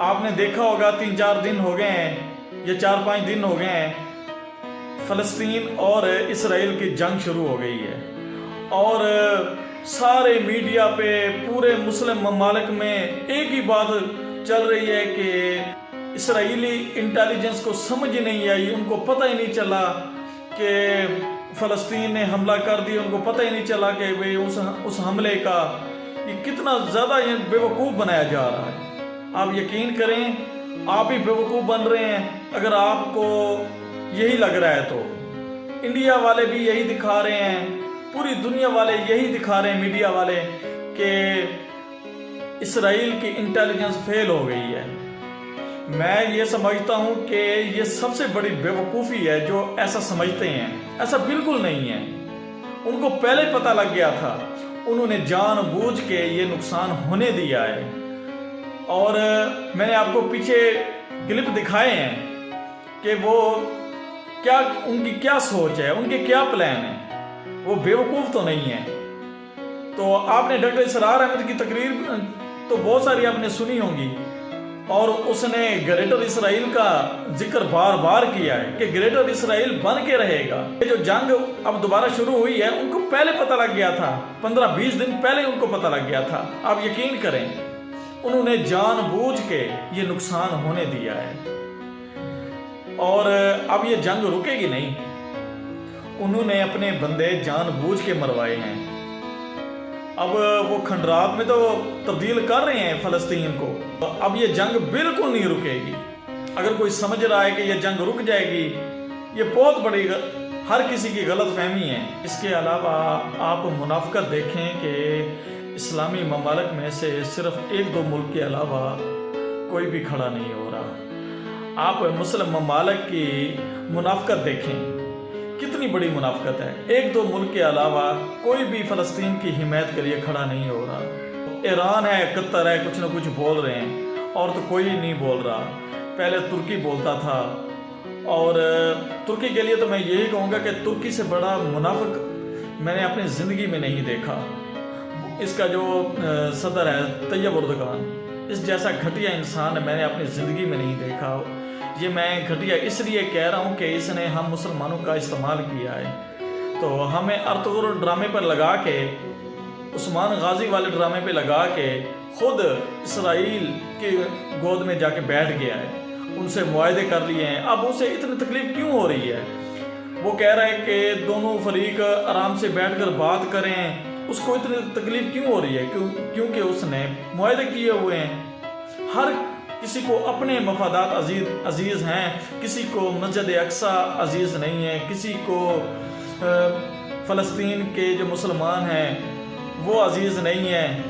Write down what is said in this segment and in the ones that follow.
آپ نے دیکھا ہوگا 3-4 دن ہو گئے ہیں یا 4-5 دن ہو گئے ہیں، فلسطین اور اسرائیل کی جنگ شروع ہو گئی ہے، اور سارے میڈیا پہ پورے مسلم ممالک میں ایک ہی بات چل رہی ہے کہ اسرائیلی انٹیلیجنس کو سمجھ ہی نہیں آئی، ان کو پتہ ہی نہیں چلا کہ فلسطین نے حملہ کر دیا، ان کو پتہ ہی نہیں چلا کہ بھئی اس حملے کا یہ کتنا زیادہ بے وقوف بنایا جا رہا ہے۔ آپ یقین کریں آپ ہی بے وقوف بن رہے ہیں اگر آپ کو یہی لگ رہا ہے تو۔ انڈیا والے بھی یہی دکھا رہے ہیں، پوری دنیا والے یہی دکھا رہے ہیں، میڈیا والے، کہ اسرائیل کی انٹیلیجنس فیل ہو گئی ہے۔ میں یہ سمجھتا ہوں کہ یہ سب سے بڑی بے وقوفی ہے جو ایسا سمجھتے ہیں، ایسا بالکل نہیں ہے۔ ان کو پہلے پتہ لگ گیا تھا، انہوں نے جان بوجھ کے یہ نقصان ہونے دیا ہے۔ اور میں نے آپ کو پیچھے کلپ دکھائے ہیں کہ وہ کیا، ان کی کیا سوچ ہے، ان کے کیا پلان ہیں، وہ بے وقوف تو نہیں ہیں۔ تو آپ نے ڈاکٹر اسرار احمد کی تقریر تو بہت ساری آپ نے سنی ہوں گی، اور اس نے گریٹر اسرائیل کا ذکر بار بار کیا ہے کہ گریٹر اسرائیل بن کے رہے گا۔ یہ جو جنگ اب دوبارہ شروع ہوئی ہے، ان کو پہلے پتہ لگ گیا تھا، 15-20 دن پہلے ان کو پتہ لگ گیا تھا۔ آپ یقین کریں انہوں نے جان بوجھ کے یہ نقصان ہونے دیا ہے، اور اب یہ جنگ رکے گی نہیں۔ انہوں نے اپنے بندے جان بوجھ کے مروائے ہیں۔ اب وہ کھنڈرات میں تو تبدیل کر رہے ہیں فلسطین کو، اب یہ جنگ بالکل نہیں رکے گی۔ اگر کوئی سمجھ رہا ہے کہ یہ جنگ رک جائے گی، یہ بہت بڑی ہر کسی کی غلط فہمی ہے۔ اس کے علاوہ آپ منافقت دیکھیں کہ اسلامی ممالک میں سے صرف 1-2 ملک کے علاوہ کوئی بھی کھڑا نہیں ہو رہا۔ آپ مسلم ممالک کی منافقت دیکھیں، کتنی بڑی منافقت ہے۔ 1-2 ملک کے علاوہ کوئی بھی فلسطین کی حمایت کے لیے کھڑا نہیں ہو رہا۔ ایران ہے، قطر ہے، کچھ نہ کچھ بول رہے ہیں، اور تو کوئی نہیں بول رہا۔ پہلے ترکی بولتا تھا، اور ترکی کے لیے تو میں یہی کہوں گا کہ ترکی سے بڑا منافق میں نے اپنی زندگی میں نہیں دیکھا۔ اس کا جو صدر ہے طیب اردگان، اس جیسا گھٹیا انسان میں نے اپنی زندگی میں نہیں دیکھا۔ یہ میں گھٹیا اس لیے کہہ رہا ہوں کہ اس نے ہم مسلمانوں کا استعمال کیا ہے، تو ہمیں ارطغرل ڈرامے پر لگا کے، عثمان غازی والے ڈرامے پہ لگا کے خود اسرائیل کی گود میں جا کے بیٹھ گیا ہے، ان سے معاہدے کر لیے ہیں۔ اب اسے اتنی تکلیف کیوں ہو رہی ہے؟ وہ کہہ رہا ہے کہ دونوں فریق آرام سے بیٹھ کر بات کریں، اس کو اتنی تکلیف کیوں ہو رہی ہے؟ کیونکہ اس نے معاہدے کیے ہوئے ہیں۔ ہر کسی کو اپنے مفادات عزیز ہیں، کسی کو مسجد اقصی عزیز نہیں ہے، کسی کو فلسطین کے جو مسلمان ہیں وہ عزیز نہیں ہیں،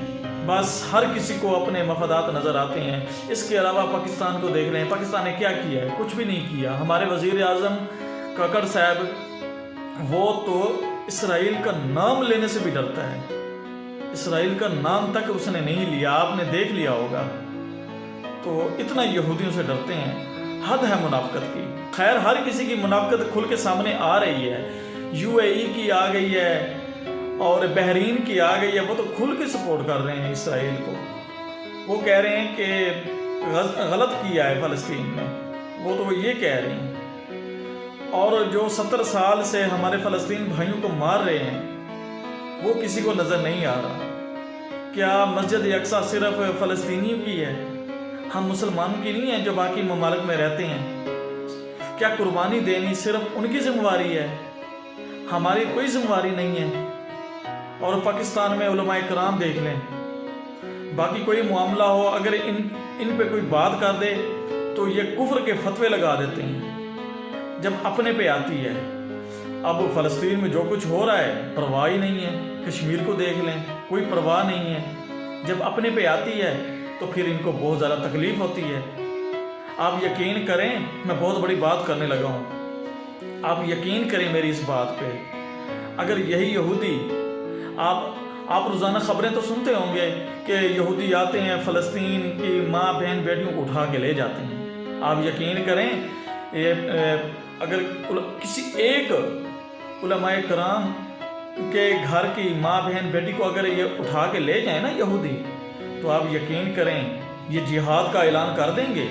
بس ہر کسی کو اپنے مفادات نظر آتے ہیں۔ اس کے علاوہ پاکستان کو دیکھ لیں، پاکستان نے کیا کیا ہے؟ کچھ بھی نہیں کیا۔ ہمارے وزیر اعظم ککڑ صاحب، وہ تو اسرائیل کا نام لینے سے بھی ڈرتا ہے، اسرائیل کا نام تک اس نے نہیں لیا، آپ نے دیکھ لیا ہوگا۔ تو اتنا یہودیوں سے ڈرتے ہیں، حد ہے منافقت کی۔ خیر، ہر کسی کی منافقت کھل کے سامنے آ رہی ہے۔ UAE کی آ گئی ہے، اور بحرین کی آ گئی ہے، وہ تو کھل کے سپورٹ کر رہے ہیں اسرائیل کو۔ وہ کہہ رہے ہیں کہ غلط کیا ہے فلسطین میں، وہ تو یہ کہہ رہے ہیں۔ اور جو 70 سال سے ہمارے فلسطین بھائیوں کو مار رہے ہیں، وہ کسی کو نظر نہیں آ رہا۔ کیا مسجد اقصی صرف فلسطینیوں کی ہے؟ ہم مسلمانوں کی نہیں ہیں جو باقی ممالک میں رہتے ہیں؟ کیا قربانی دینی صرف ان کی ذمہ داری ہے؟ ہماری کوئی ذمہ داری نہیں ہے۔ اور پاکستان میں علماء کرام دیکھ لیں، باقی کوئی معاملہ ہو، اگر ان پہ کوئی بات کر دے تو یہ کفر کے فتوے لگا دیتے ہیں۔ جب اپنے پہ آتی ہے، اب فلسطین میں جو کچھ ہو رہا ہے پرواہ ہی نہیں ہے۔ کشمیر کو دیکھ لیں، کوئی پرواہ نہیں ہے۔ جب اپنے پہ آتی ہے تو پھر ان کو بہت زیادہ تکلیف ہوتی ہے۔ آپ یقین کریں، میں بہت بڑی بات کرنے لگا ہوں، آپ یقین کریں میری اس بات پہ۔ اگر یہی یہودی، آپ روزانہ خبریں تو سنتے ہوں گے کہ یہودی آتے ہیں، فلسطین کی ماں بہن بیٹیوں کو اٹھا کے لے جاتے ہیں۔ آپ یقین کریں، اگر کسی ایک علماء کرام کے گھر کی ماں بہن بیٹی کو اگر یہ اٹھا کے لے جائیں نا یہودی، تو آپ یقین کریں یہ جہاد کا اعلان کر دیں گے،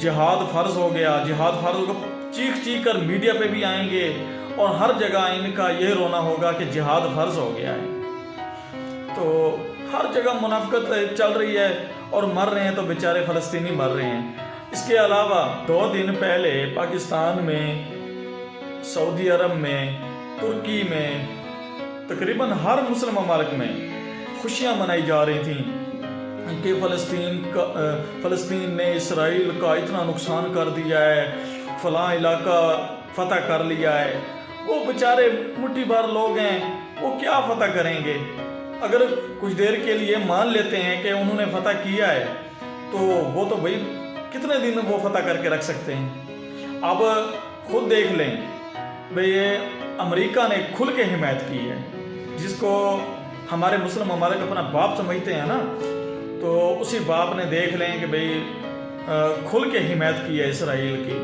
جہاد فرض ہو گیا، جہاد فرض ہوگا، چیخ چیخ کر میڈیا پہ بھی آئیں گے اور ہر جگہ ان کا یہ رونا ہوگا کہ جہاد فرض ہو گیا ہے۔ تو ہر جگہ منافقت چل رہی ہے اور مر رہے ہیں تو بیچارے فلسطینی مر رہے ہیں۔ اس کے علاوہ 2 دن پہلے پاکستان میں، سعودی عرب میں، ترکی میں، تقریباً ہر مسلم ممالک میں خوشیاں منائی جا رہی تھیں کہ فلسطین نے اسرائیل کا اتنا نقصان کر دیا ہے، فلاں علاقہ فتح کر لیا ہے۔ وہ بیچارے مٹھی بھر لوگ ہیں، وہ کیا فتح کریں گے؟ اگر کچھ دیر کے لیے مان لیتے ہیں کہ انہوں نے فتح کیا ہے تو وہ تو بھائی کتنے دن وہ فتح کر کے رکھ سکتے ہیں؟ اب خود دیکھ لیں بھئی، یہ امریکہ نے کھل کے حمایت کی ہے، جس کو ہمارے مسلم ممالک اپنا باپ سمجھتے ہیں نا، تو اسی باپ نے دیکھ لیں کہ بھئی کھل کے حمایت کی ہے اسرائیل کی۔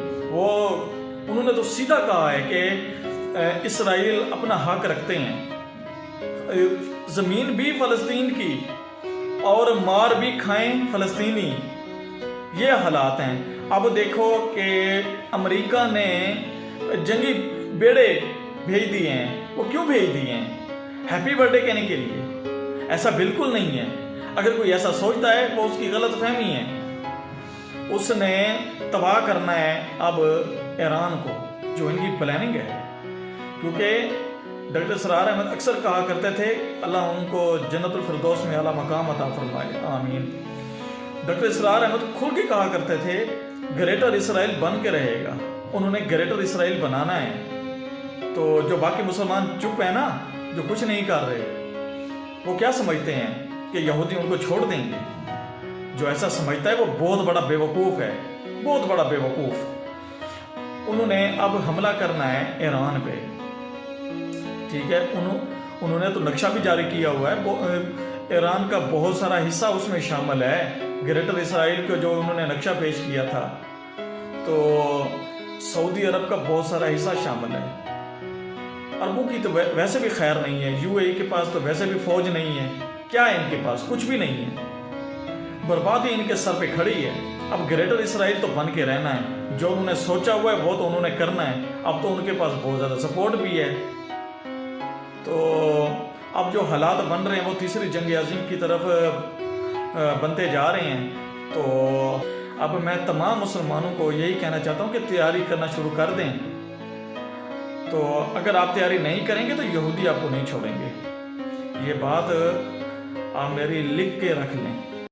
انہوں نے تو سیدھا کہا ہے کہ اسرائیل اپنا حق رکھتے ہیں، زمین بھی فلسطین کی اور مار بھی کھائیں فلسطینی، یہ حالات ہیں۔ اب دیکھو کہ امریکہ نے جنگی بیڑے بھیج دیے ہیں، وہ کیوں بھیج دیے ہیں؟ ہیپی برتھ ڈے کہنے کے لیے؟ ایسا بالکل نہیں ہے۔ اگر کوئی ایسا سوچتا ہے وہ اس کی غلط فہمی ہے۔ اس نے تباہ کرنا ہے اب ایران کو، جو ان کی پلاننگ ہے، کیونکہ ڈاکٹر اسرار احمد اکثر کہا کرتے تھے، اللہ ان کو جنت الفردوس میں اعلیٰ مقام عطا فرمائے، آمین۔ ڈاکٹر اسرار احمد کھل کے کہا کرتے تھے گریٹر اسرائیل بن کے رہے گا، انہوں نے گریٹر اسرائیل بنانا ہے۔ تو جو باقی مسلمان چپ ہیں نا، جو کچھ نہیں کر رہے، وہ کیا سمجھتے ہیں کہ یہودی ان کو چھوڑ دیں گے؟ جو ایسا سمجھتا ہے وہ بہت بڑا بے وقوف ہے، بہت بڑا بے وقوف۔ انہوں نے اب حملہ کرنا ہے ایران پہ، ٹھیک ہے؟ انہوں نے تو نقشہ بھی جاری کیا ہوا ہے، ایران کا بہت سارا حصہ اس میں شامل ہے، گریٹر اسرائیل کو جو انہوں نے نقشہ پیش کیا تھا، تو سعودی عرب کا بہت سارا حصہ شامل ہے۔ عربوں کی تو ویسے بھی خیر نہیں ہے، یو اے ای کے پاس تو ویسے بھی فوج نہیں ہے، کیا ہے ان کے پاس؟ کچھ بھی نہیں ہے، بربادی ان کے سر پہ کھڑی ہے۔ اب گریٹر اسرائیل تو بن کے رہنا ہے، جو انہوں نے سوچا ہوا ہے وہ تو انہوں نے کرنا ہے۔ اب تو ان کے پاس بہت زیادہ سپورٹ بھی ہے، تو اب جو حالات بن رہے ہیں وہ تیسری جنگ عظیم کی طرف بنتے جا رہے ہیں۔ تو اب میں تمام مسلمانوں کو یہی کہنا چاہتا ہوں کہ تیاری کرنا شروع کر دیں۔ تو اگر آپ تیاری نہیں کریں گے تو یہودی آپ کو نہیں چھوڑیں گے، یہ بات آپ میری لکھ کے رکھ لیں۔